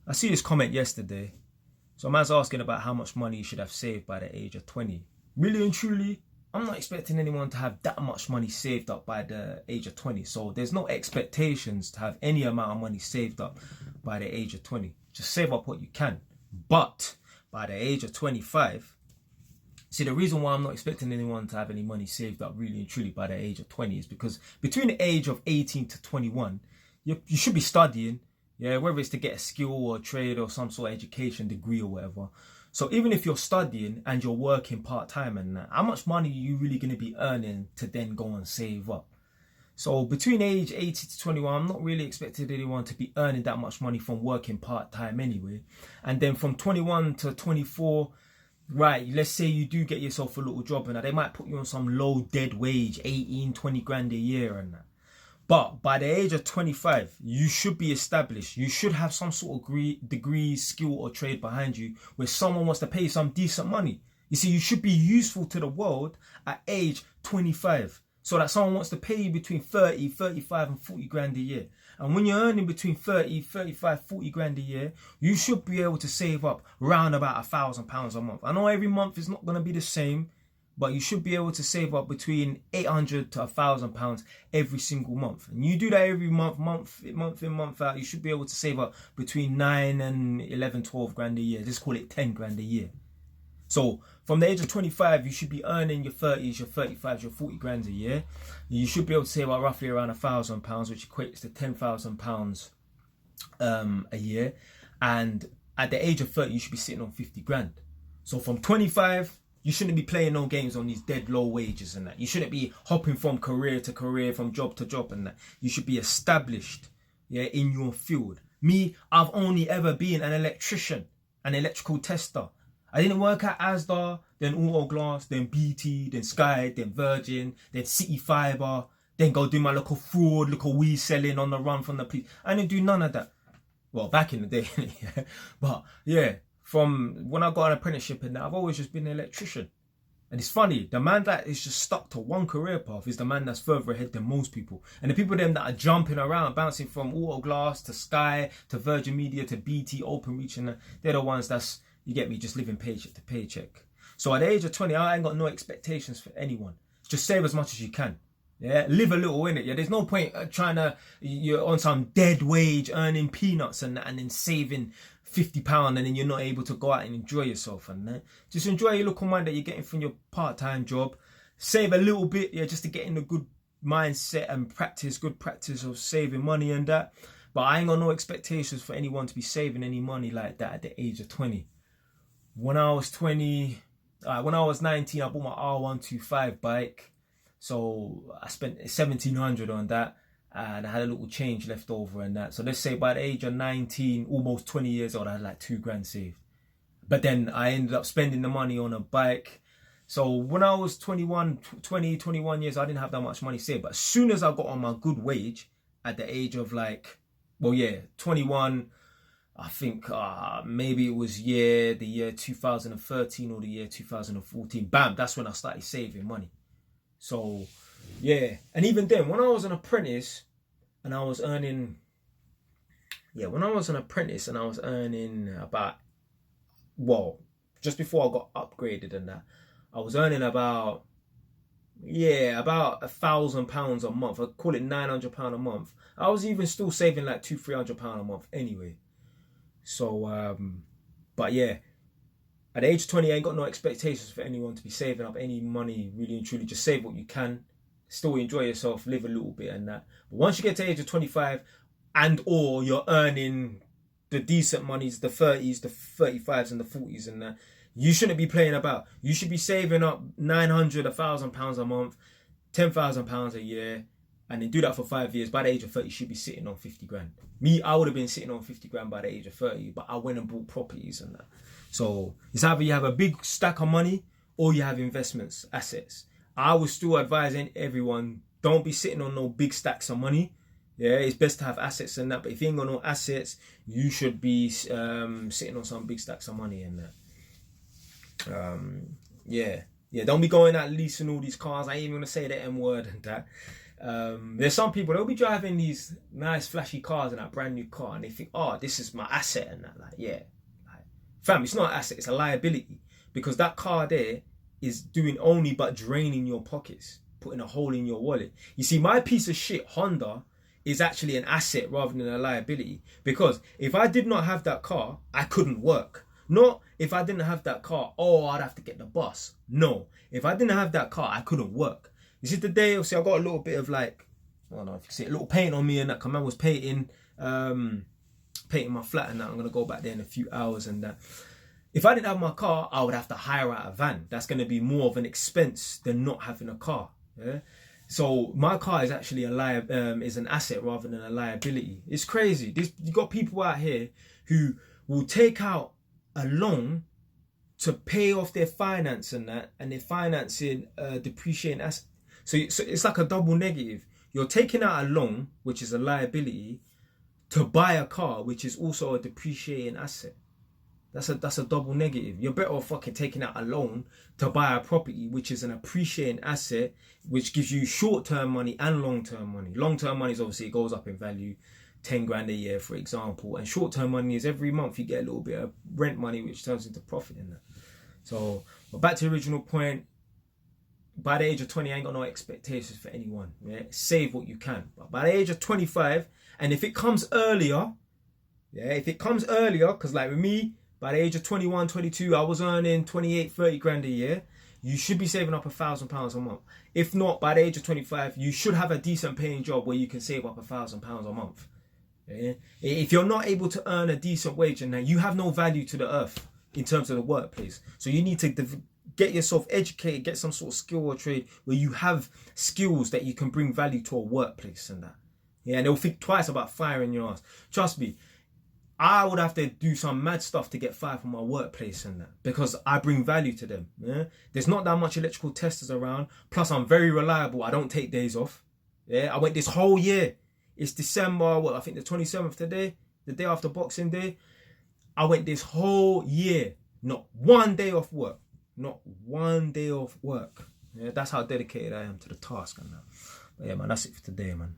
I see this comment yesterday. So a man's asking about how much money you should have saved by the age of 20. Really and truly, I'm not expecting anyone to have that much money saved up by the age of 20. So there's no expectations to have any amount of money saved up by the age of 20. Just save up what you can. But by the age of 25, see, the reason why I'm not expecting anyone to have any money saved up really and truly by the age of 20 is because between the age of 18 to 21, you should be studying, yeah, whether it's to get a skill or a trade or some sort of education degree or whatever. So even if you're studying and you're working part-time and that, how much money are you really going to be earning to then go and save up? So between age 18 to 21, I'm not really expecting anyone to be earning that much money from working part-time anyway. And then from 21 to 24, right, let's say you do get yourself a little job and that, they might put you on some low dead wage, 18, 20 grand a year and that. But by the age of 25, you should be established. You should have some sort of degree, skill or trade behind you where someone wants to pay you some decent money. You see, you should be useful to the world at age 25 so that someone wants to pay you between 30, 35 and 40 grand a year. And when you're earning between 30, 35, 40 grand a year, you should be able to save up round about £1,000 a month. I know every month is not going to be the same, but you should be able to save up between £800 to £1,000 every single month. And you do that every month in, month out, you should be able to save up between 9 and 11, 12 grand a year. Just call it 10 grand a year. So from the age of 25, you should be earning your 30s, your 35s, your 40 grand a year. You should be able to save up roughly around £1,000, which equates to £10,000 a year. And at the age of 30, you should be sitting on 50 grand. So from 25, you shouldn't be playing no games on these dead low wages and that. You shouldn't be hopping from career to career, from job to job and that. You should be established, yeah, in your field. Me, I've only ever been an electrician, an electrical tester. I didn't work at Asda, then Autoglass, then BT, then Sky, then Virgin, then City Fibre, then go do my little fraud, little weed selling on the run from the police. I didn't do none of that. Well, back in the day, but yeah. From when I got an apprenticeship and that, I've always just been an electrician. And it's funny, the man that is just stuck to one career path is the man that's further ahead than most people. And the people them that are jumping around, bouncing from Autoglass to Sky to Virgin Media to BT, Openreach, and they're the ones that's, you get me, just living paycheck to paycheck. So at the age of 20, I ain't got no expectations for anyone. Just save as much as you can. Yeah, live a little in it. Yeah, there's no point trying to, you're on some dead wage earning peanuts and then saving £50 and then you're not able to go out and enjoy yourself and that. Just enjoy your little money that you're getting from your part-time job. Save a little bit, yeah, just to get in a good mindset and good practice of saving money and that. But I ain't got no expectations for anyone to be saving any money like that at the age of 20. When I was 19, I bought my R125 bike. So I spent 1,700 on that and I had a little change left over and that. So let's say by the age of 19, almost 20 years old, I had like 2 grand saved. But then I ended up spending the money on a bike. So when I was 21 years, I didn't have that much money saved. But as soon as I got on my good wage at the age of 21, I think maybe it was the year 2013 or the year 2014. Bam, that's when I started saving money. So, yeah. And even then, when I was an apprentice and I was earning, about, just before I got upgraded and that, I was earning about £1,000 a month. I call it £900 a month. I was even still saving like £200-300 a month anyway. So, but yeah. At the age of 20, I ain't got no expectations for anyone to be saving up any money, really and truly. Just save what you can, still enjoy yourself, live a little bit and that. But once you get to the age of 25 and or you're earning the decent monies, the 30s, the 35s and the 40s and that, you shouldn't be playing about. You should be saving up £900, £1,000 a month, £10,000 a year, and then do that for 5 years. By the age of 30, you should be sitting on 50 grand. Me, I would have been sitting on 50 grand by the age of 30, but I went and bought properties and that. So it's either you have a big stack of money or you have investments, assets. I would still advise everyone, don't be sitting on no big stacks of money. Yeah, it's best to have assets and that. But if you ain't got no assets, you should be sitting on some big stacks of money and that. Yeah, don't be going out leasing all these cars. I ain't even gonna say the M word and that. There's some people, they'll be driving these nice flashy cars and that brand new car, and they think, oh, this is my asset and that. Like, yeah, like, fam, it's not an asset, it's a liability, because that car there is doing only but draining your pockets, putting a hole in your wallet. You see, my piece of shit Honda is actually an asset rather than a liability, because if I did not have that car, I couldn't work. Not if I didn't have that car, oh, I'd have to get the bus. No, if I didn't have that car, I couldn't work. You see, today, obviously, I got a little bit of like, I don't know if you can see, a little paint on me and that. Man was painting my flat and that. I'm going to go back there in a few hours and that. If I didn't have my car, I would have to hire out a van. That's going to be more of an expense than not having a car. Yeah? So my car is actually is an asset rather than a liability. It's crazy. You got people out here who will take out a loan to pay off their finance and that, and they're financing depreciating assets. So it's like a double negative. You're taking out a loan, which is a liability, to buy a car, which is also a depreciating asset. That's a double negative. You're better off fucking taking out a loan to buy a property, which is an appreciating asset, which gives you short-term money and long-term money. Long-term money is obviously, it goes up in value, 10 grand a year, for example. And short-term money is every month you get a little bit of rent money, which turns into profit in that. So, but back to the original point, by the age of 20, I ain't got no expectations for anyone. Yeah? Save what you can. But by the age of 25, and if it comes earlier, because like with me, by the age of 21, 22, I was earning 28, 30 grand a year. You should be saving up £1,000 a month. If not, by the age of 25, you should have a decent paying job where you can save up £1,000 a month. Yeah? If you're not able to earn a decent wage, and you have no value to the earth in terms of the workplace. So you need to get yourself educated, get some sort of skill or trade where you have skills that you can bring value to a workplace and that. Yeah, and they'll think twice about firing your ass. Trust me, I would have to do some mad stuff to get fired from my workplace and that, because I bring value to them. Yeah? There's not that much electrical testers around. Plus, I'm very reliable. I don't take days off. Yeah, I went this whole year. It's December, I think the 27th today, the day after Boxing Day. I went this whole year, not one day off work. Not one day off work. Yeah, that's how dedicated I am to the task and that. But yeah, man, that's it for today, man.